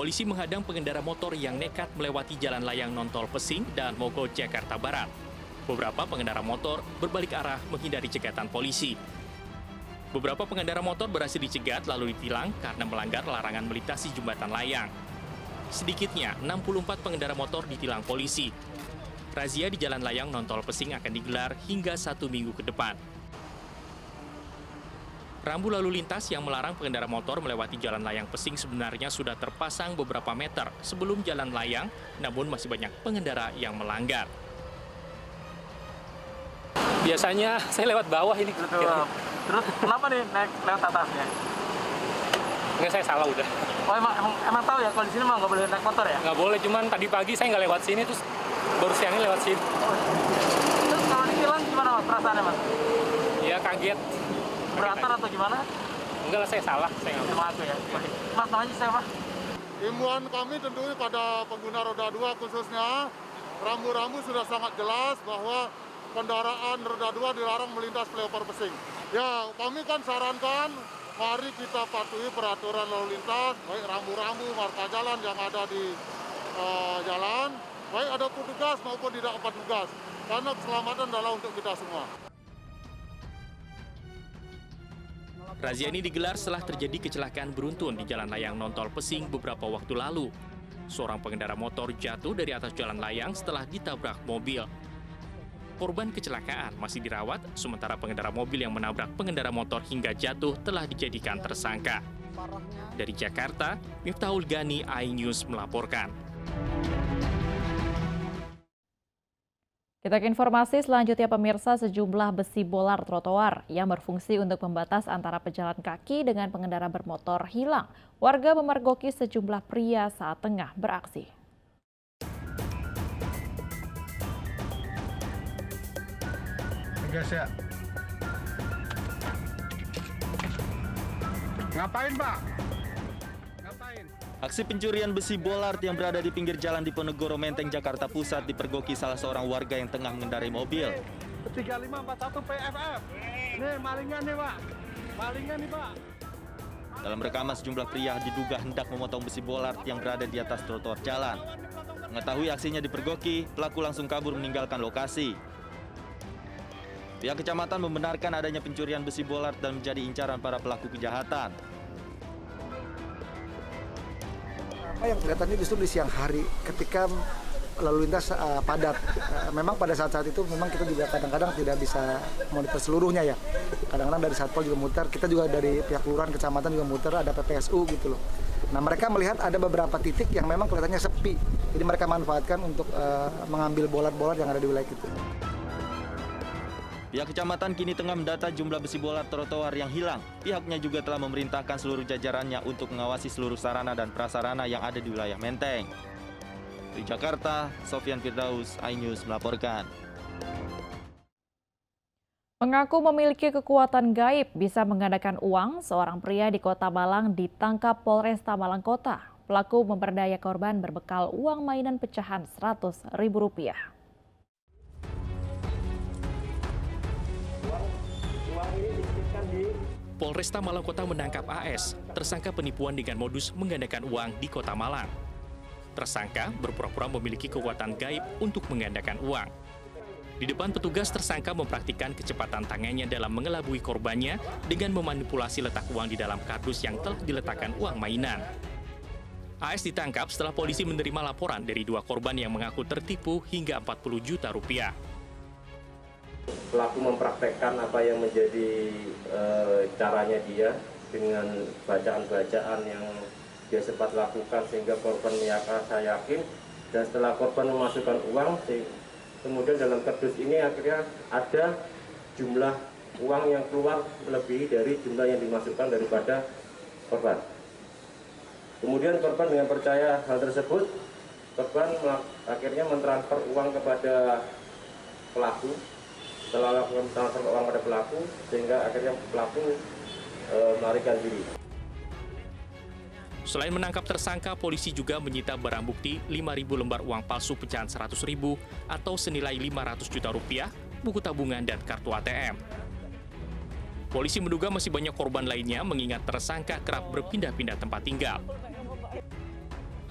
polisi menghadang pengendara motor yang nekat melewati jalan layang non-tol Pesing dan Mogot, Jakarta Barat. Beberapa pengendara motor berbalik arah menghindari cegatan polisi. Beberapa pengendara motor berhasil dicegat lalu ditilang karena melanggar larangan melintasi jembatan layang. Sedikitnya 64 pengendara motor ditilang polisi. Razia di jalan layang non-tol Pesing akan digelar hingga 1 minggu ke depan. Rambu lalu lintas yang melarang pengendara motor melewati jalan layang Pesing sebenarnya sudah terpasang beberapa meter sebelum jalan layang, namun masih banyak pengendara yang melanggar. Biasanya saya lewat bawah ini. Terus kenapa nih naik lewat atasnya? Enggak, saya salah udah. Oh emang tahu ya kalau di sini mah nggak boleh naik motor ya? Nggak boleh, cuman tadi pagi saya nggak lewat sini, terus baru siang ini lewat sini. Terus kalau ditilang gimana mas perasaannya mas? Ya kaget. Berantar atau gimana? Enggak lah, saya salah. Saya nggak Terima kasih ya. Mas namanya siapa? Himbauan kami tentunya pada pengguna roda 2 khususnya, rambu-rambu sudah sangat jelas bahwa kendaraan roda 2 dilarang melintas flyover Pesing. Ya, kami kan sarankan, mari kita patuhi peraturan lalu lintas, baik rambu-rambu, marka jalan yang ada di jalan, baik ada petugas maupun tidak ada petugas, karena keselamatan adalah untuk kita semua. Razia ini digelar setelah terjadi kecelakaan beruntun di jalan layang non-tol Pesing beberapa waktu lalu. Seorang pengendara motor jatuh dari atas jalan layang setelah ditabrak mobil. Korban kecelakaan masih dirawat, sementara pengendara mobil yang menabrak pengendara motor hingga jatuh telah dijadikan tersangka. Dari Jakarta, Miftahul Gani, iNews melaporkan. Kita ke informasi selanjutnya pemirsa, sejumlah besi bolar trotoar yang berfungsi untuk membatas antara pejalan kaki dengan pengendara bermotor hilang. Warga memergoki sejumlah pria saat tengah beraksi. Guys ya. Ngapain Pak? Ngapain? Aksi pencurian besi bolart yang berada di pinggir jalan Diponegoro, Menteng, Jakarta Pusat dipergoki salah seorang warga yang tengah mengendarai mobil. 3541 PFF. Nih malingan nih Pak. Malingan nih Pak. Dalam rekaman sejumlah pria diduga hendak memotong besi bolart yang berada di atas trotoar jalan. Mengetahui aksinya dipergoki, pelaku langsung kabur meninggalkan lokasi. Pihak kecamatan membenarkan adanya pencurian besi bolart dan menjadi incaran para pelaku kejahatan. Yang kelihatannya justru di siang hari ketika lalu lintas padat. Memang pada saat-saat itu memang kita juga kadang-kadang tidak bisa monitor seluruhnya ya. Kadang-kadang dari Satpol juga muter, kita juga dari pihak kelurahan kecamatan juga muter, ada PPSU gitu loh. Nah mereka melihat ada beberapa titik yang memang kelihatannya sepi. Jadi mereka manfaatkan untuk mengambil bolat-bolat yang ada di wilayah itu. Pihak kecamatan kini tengah mendata jumlah besi bolart trotoar yang hilang. Pihaknya juga telah memerintahkan seluruh jajarannya untuk mengawasi seluruh sarana dan prasarana yang ada di wilayah Menteng. Di Jakarta, Sofyan Firdaus, iNews melaporkan. Mengaku memiliki kekuatan gaib bisa menggandakan uang, seorang pria di Kota Malang ditangkap Polresta Malang Kota. Pelaku memperdaya korban berbekal uang mainan pecahan Rp100.000. Polresta Malang Kota menangkap AS, tersangka penipuan dengan modus menggandakan uang di Kota Malang. Tersangka berpura-pura memiliki kekuatan gaib untuk menggandakan uang. Di depan petugas, tersangka mempraktikkan kecepatan tangannya dalam mengelabui korbannya dengan memanipulasi letak uang di dalam kardus yang telah diletakkan uang mainan. AS ditangkap setelah polisi menerima laporan dari 2 korban yang mengaku tertipu hingga Rp40 juta. Pelaku mempraktekkan apa yang menjadi caranya dia dengan bacaan-bacaan yang dia sempat lakukan sehingga korban merasa yakin, dan setelah korban memasukkan uang, kemudian dalam kardus ini akhirnya ada jumlah uang yang keluar melebihi dari jumlah yang dimasukkan daripada korban. Kemudian korban dengan percaya hal tersebut, korban akhirnya mentransfer uang kepada pelaku. Setelah lakukan transfer uang pada pelaku, sehingga akhirnya pelaku melarikan diri. Selain menangkap tersangka, polisi juga menyita barang bukti 5.000 lembar uang palsu pecahan Rp100.000 atau senilai Rp500 juta, buku tabungan, dan kartu ATM. Polisi menduga masih banyak korban lainnya mengingat tersangka kerap berpindah-pindah tempat tinggal.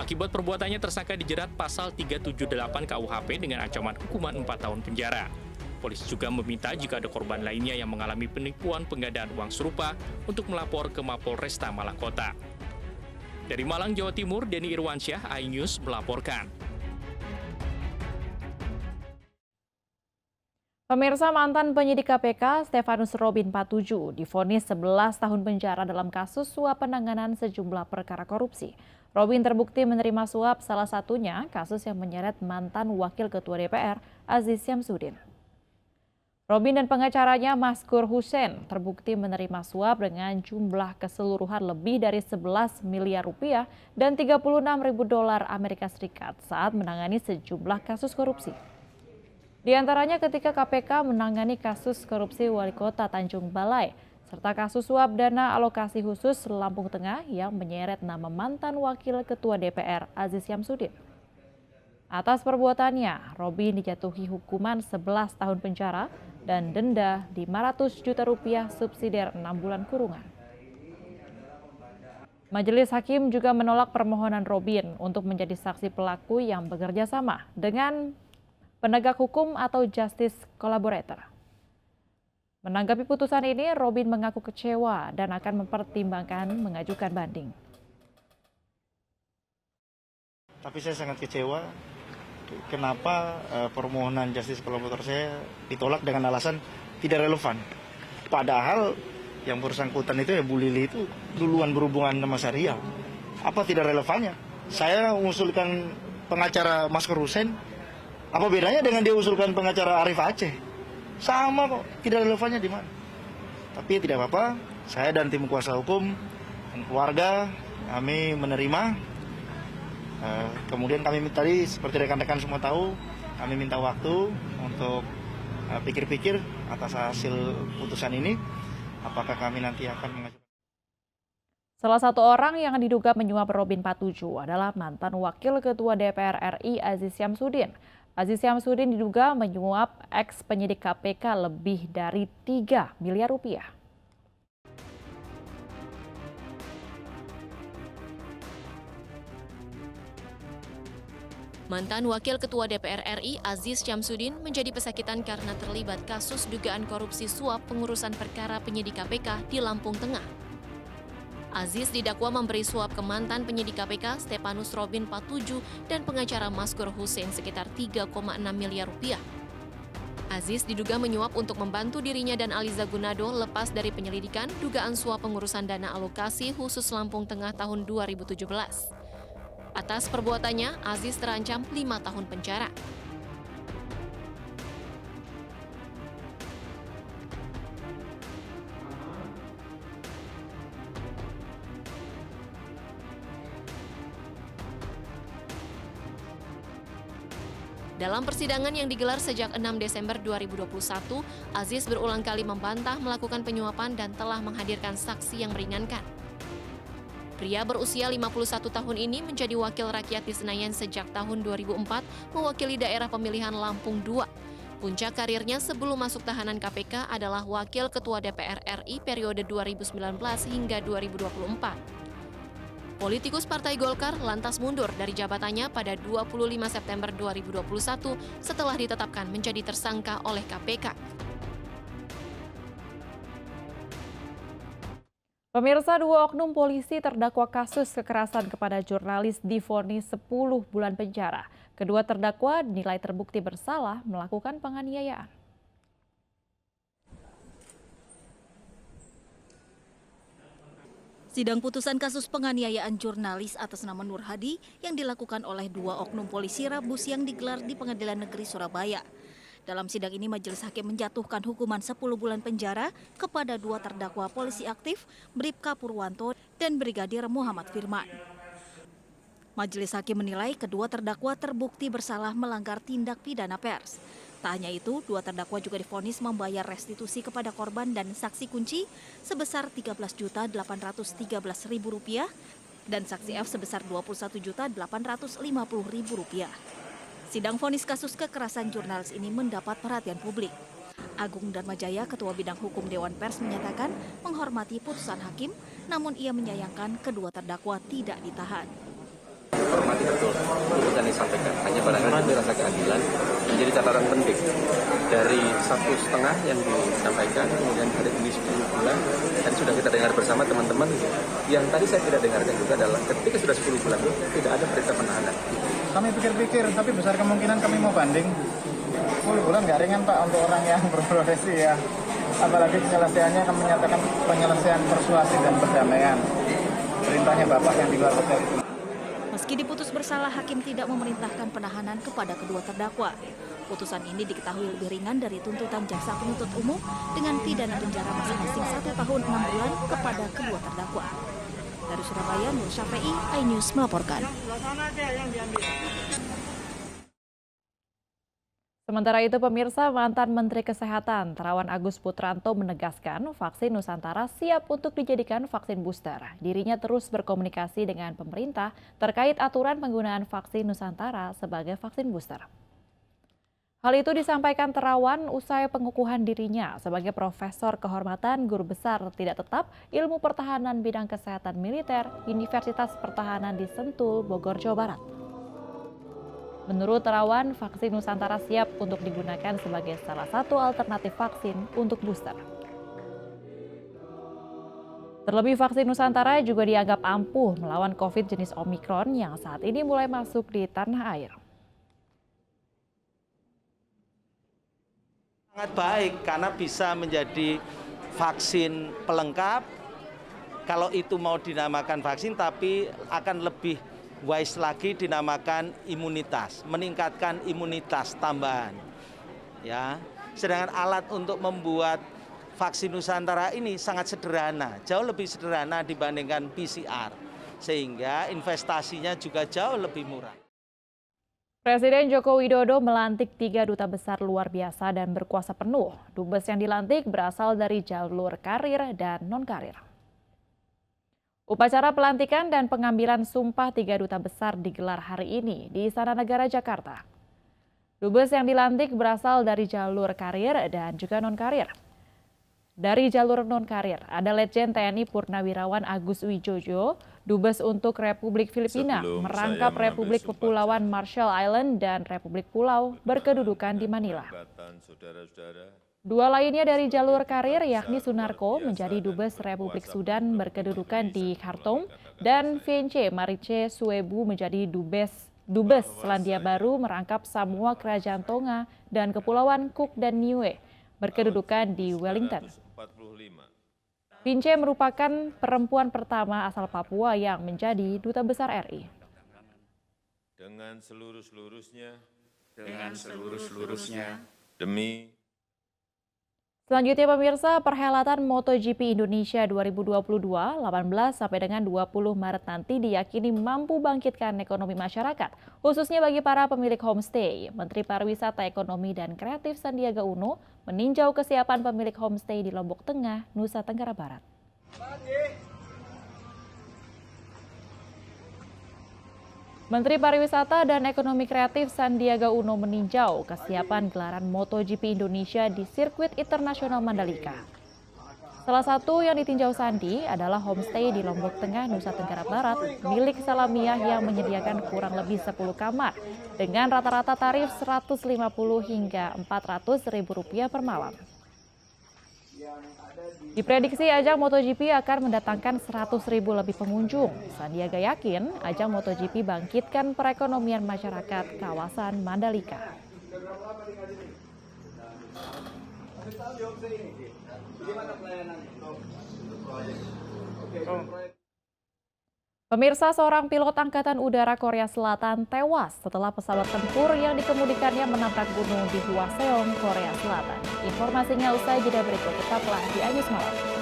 Akibat perbuatannya, tersangka dijerat pasal 378 KUHP dengan ancaman hukuman 4 tahun penjara. Polisi juga meminta jika ada korban lainnya yang mengalami penipuan penggandaan uang serupa untuk melapor ke Mapolresta Malang Kota. Dari Malang, Jawa Timur, Denny Irwansyah, iNews melaporkan. Pemirsa, mantan penyidik KPK Stefanus Robin 47 divonis 11 tahun penjara dalam kasus suap penanganan sejumlah perkara korupsi. Robin terbukti menerima suap, salah satunya kasus yang menyeret mantan Wakil Ketua DPR Aziz Syamsuddin. Robin dan pengacaranya Maskur Hussein terbukti menerima suap dengan jumlah keseluruhan lebih dari 11 miliar rupiah dan 36.000 dolar Amerika Serikat saat menangani sejumlah kasus korupsi. Di antaranya ketika KPK menangani kasus korupsi Wali Kota Tanjung Balai, serta kasus suap dana alokasi khusus Lampung Tengah yang menyeret nama mantan Wakil Ketua DPR Aziz Syamsuddin. Atas perbuatannya, Robin dijatuhi hukuman 11 tahun penjara dan denda 500 juta rupiah subsidiar 6 bulan kurungan. Majelis Hakim juga menolak permohonan Robin untuk menjadi saksi pelaku yang bekerja sama dengan penegak hukum atau justice collaborator. Menanggapi putusan ini, Robin mengaku kecewa dan akan mempertimbangkan mengajukan banding. Tapi saya sangat kecewa kenapa permohonan justice collaborator saya ditolak dengan alasan tidak relevan. Padahal yang bersangkutan itu ya Bu Lili itu duluan berhubungan sama Syariah. Apa tidak relevannya? Saya mengusulkan pengacara Maskur Hussein, apa bedanya dengan dia usulkan pengacara Arif Aceh? Sama kok, tidak relevannya di mana. Tapi tidak apa-apa, saya dan tim kuasa hukum dan keluarga kami menerima. Kemudian kami tadi seperti rekan-rekan semua tahu, kami minta waktu untuk pikir-pikir atas hasil putusan ini, apakah kami nanti akan mengajukan. Salah satu orang yang diduga menyuap Robin 47 adalah mantan Wakil Ketua DPR RI Aziz Syamsuddin. Aziz Syamsuddin diduga menyuap ex penyidik KPK lebih dari 3 miliar rupiah. Mantan Wakil Ketua DPR RI Aziz Syamsuddin menjadi pesakitan karena terlibat kasus dugaan korupsi suap pengurusan perkara penyidik KPK di Lampung Tengah. Aziz didakwa memberi suap ke mantan penyidik KPK Stefanus Robin 47 dan pengacara Maskur Hussein sekitar 3,6 miliar rupiah. Aziz diduga menyuap untuk membantu dirinya dan Aliza Gunado lepas dari penyelidikan dugaan suap pengurusan dana alokasi khusus Lampung Tengah tahun 2017. Atas perbuatannya, Aziz terancam 5 tahun penjara. Dalam persidangan yang digelar sejak 6 Desember 2021, Aziz berulang kali membantah melakukan penyuapan dan telah menghadirkan saksi yang meringankan. Pria berusia 51 tahun ini menjadi wakil rakyat di Senayan sejak tahun 2004, mewakili daerah pemilihan Lampung II. Puncak karirnya sebelum masuk tahanan KPK adalah Wakil Ketua DPR RI periode 2019 hingga 2024. Politikus Partai Golkar lantas mundur dari jabatannya pada 25 September 2021 setelah ditetapkan menjadi tersangka oleh KPK. Pemirsa, 2 oknum polisi terdakwa kasus kekerasan kepada jurnalis divonis 10 bulan penjara. Kedua terdakwa dinilai terbukti bersalah melakukan penganiayaan. Sidang putusan kasus penganiayaan jurnalis atas nama Nur Hadi yang dilakukan oleh 2 oknum polisi Rabu siang digelar di Pengadilan Negeri Surabaya. Dalam sidang ini majelis hakim menjatuhkan hukuman 10 bulan penjara kepada 2 terdakwa polisi aktif Bribka Purwanto dan Brigadir Muhammad Firman. Majelis hakim menilai kedua terdakwa terbukti bersalah melanggar tindak pidana pers. Tak hanya itu, 2 terdakwa juga divonis membayar restitusi kepada korban dan saksi kunci sebesar Rp13.813.000 dan saksi F sebesar Rp21.850.000. Sidang vonis kasus kekerasan jurnalis ini mendapat perhatian publik. Agung Darmajaya, Ketua Bidang Hukum Dewan Pers, menyatakan menghormati putusan hakim, namun ia menyayangkan kedua terdakwa tidak ditahan. Hormati kami sampaikan. Hanya barangkali kami rasa keadilan menjadi catatan penting. Dari 1,5 yang disampaikan, kemudian hari ini 10 bulan, dan sudah kita dengar bersama teman-teman. Yang tadi saya tidak dengarkan juga adalah ketika sudah 10 bulan tidak ada perintah penahanan. Kami pikir-pikir, tapi besar kemungkinan kami mau banding. 10 bulan nggak ringan Pak untuk orang yang berprofesi ya. Apalagi penyelesaiannya akan menyatakan penyelesaian persuasif dan perdamaian. Perintahnya Bapak yang di luar hotel itu. Meski diputus bersalah, hakim tidak memerintahkan penahanan kepada kedua terdakwa. Putusan ini diketahui lebih ringan dari tuntutan jaksa penuntut umum dengan pidana penjara masing-masing 1 tahun 6 bulan kepada kedua terdakwa. Dari Surabaya, Nur Syafei, iNews melaporkan. Sementara itu, pemirsa, mantan Menteri Kesehatan Terawan Agus Putranto menegaskan vaksin Nusantara siap untuk dijadikan vaksin booster. Dirinya terus berkomunikasi dengan pemerintah terkait aturan penggunaan vaksin Nusantara sebagai vaksin booster. Hal itu disampaikan Terawan usai pengukuhan dirinya sebagai Profesor Kehormatan Guru Besar Tidak Tetap Ilmu Pertahanan Bidang Kesehatan Militer Universitas Pertahanan di Sentul, Bogor, Jawa Barat. Menurut Terawan, vaksin Nusantara siap untuk digunakan sebagai salah satu alternatif vaksin untuk booster. Terlebih, vaksin Nusantara juga dianggap ampuh melawan COVID jenis Omikron yang saat ini mulai masuk di tanah air. Sangat baik karena bisa menjadi vaksin pelengkap. Kalau itu mau dinamakan vaksin, tapi akan lebih wise lagi dinamakan imunitas, meningkatkan imunitas tambahan. Ya, sedangkan alat untuk membuat vaksin Nusantara ini sangat sederhana, jauh lebih sederhana dibandingkan PCR, sehingga investasinya juga jauh lebih murah. Presiden Joko Widodo melantik 3 duta besar luar biasa dan berkuasa penuh. Dubes yang dilantik berasal dari jalur karir dan non-karir. Upacara pelantikan dan pengambilan sumpah 3 duta besar digelar hari ini di Istana Negara Jakarta. Dubes yang dilantik berasal dari jalur karir dan juga non-karir. Dari jalur non-karir ada Letjen TNI Purnawirawan Agus Wijoyo, Dubes untuk Republik Filipina, merangkap Republik Kepulauan Marshall Island dan Republik Pulau berkedudukan di Manila. 2 lainnya dari jalur karir yakni Sunarko menjadi Dubes Republik Sudan berkedudukan di Khartoum dan Vience Marice Suebu menjadi Dubes Selandia Baru merangkap Samoa Kerajaan Tonga dan Kepulauan Cook dan Niue berkedudukan di Wellington. Vince merupakan perempuan pertama asal Papua yang menjadi Duta Besar RI. Dengan seluruh-seluruhnya, demi. Selanjutnya pemirsa, perhelatan MotoGP Indonesia 2022 18 sampai dengan 20 Maret nanti diyakini mampu bangkitkan ekonomi masyarakat, khususnya bagi para pemilik homestay. Menteri Pariwisata, Ekonomi dan Kreatif Sandiaga Uno meninjau kesiapan pemilik homestay di Lombok Tengah, Nusa Tenggara Barat. Menteri Pariwisata dan Ekonomi Kreatif Sandiaga Uno meninjau kesiapan gelaran MotoGP Indonesia di Sirkuit Internasional Mandalika. Salah satu yang ditinjau Sandi adalah homestay di Lombok Tengah, Nusa Tenggara Barat, milik Salamiah yang menyediakan kurang lebih 10 kamar dengan rata-rata tarif Rp150 hingga Rp400.000 per malam. Diprediksi ajang MotoGP akan mendatangkan 100.000 lebih pengunjung. Sandiaga yakin ajang MotoGP bangkitkan perekonomian masyarakat kawasan Mandalika. Pemirsa, seorang pilot Angkatan Udara Korea Selatan tewas setelah pesawat tempur yang dikemudikannya menabrak gunung di Hwaseong, Korea Selatan. Informasinya usai jeda berikut, tetaplah di iNews Malam.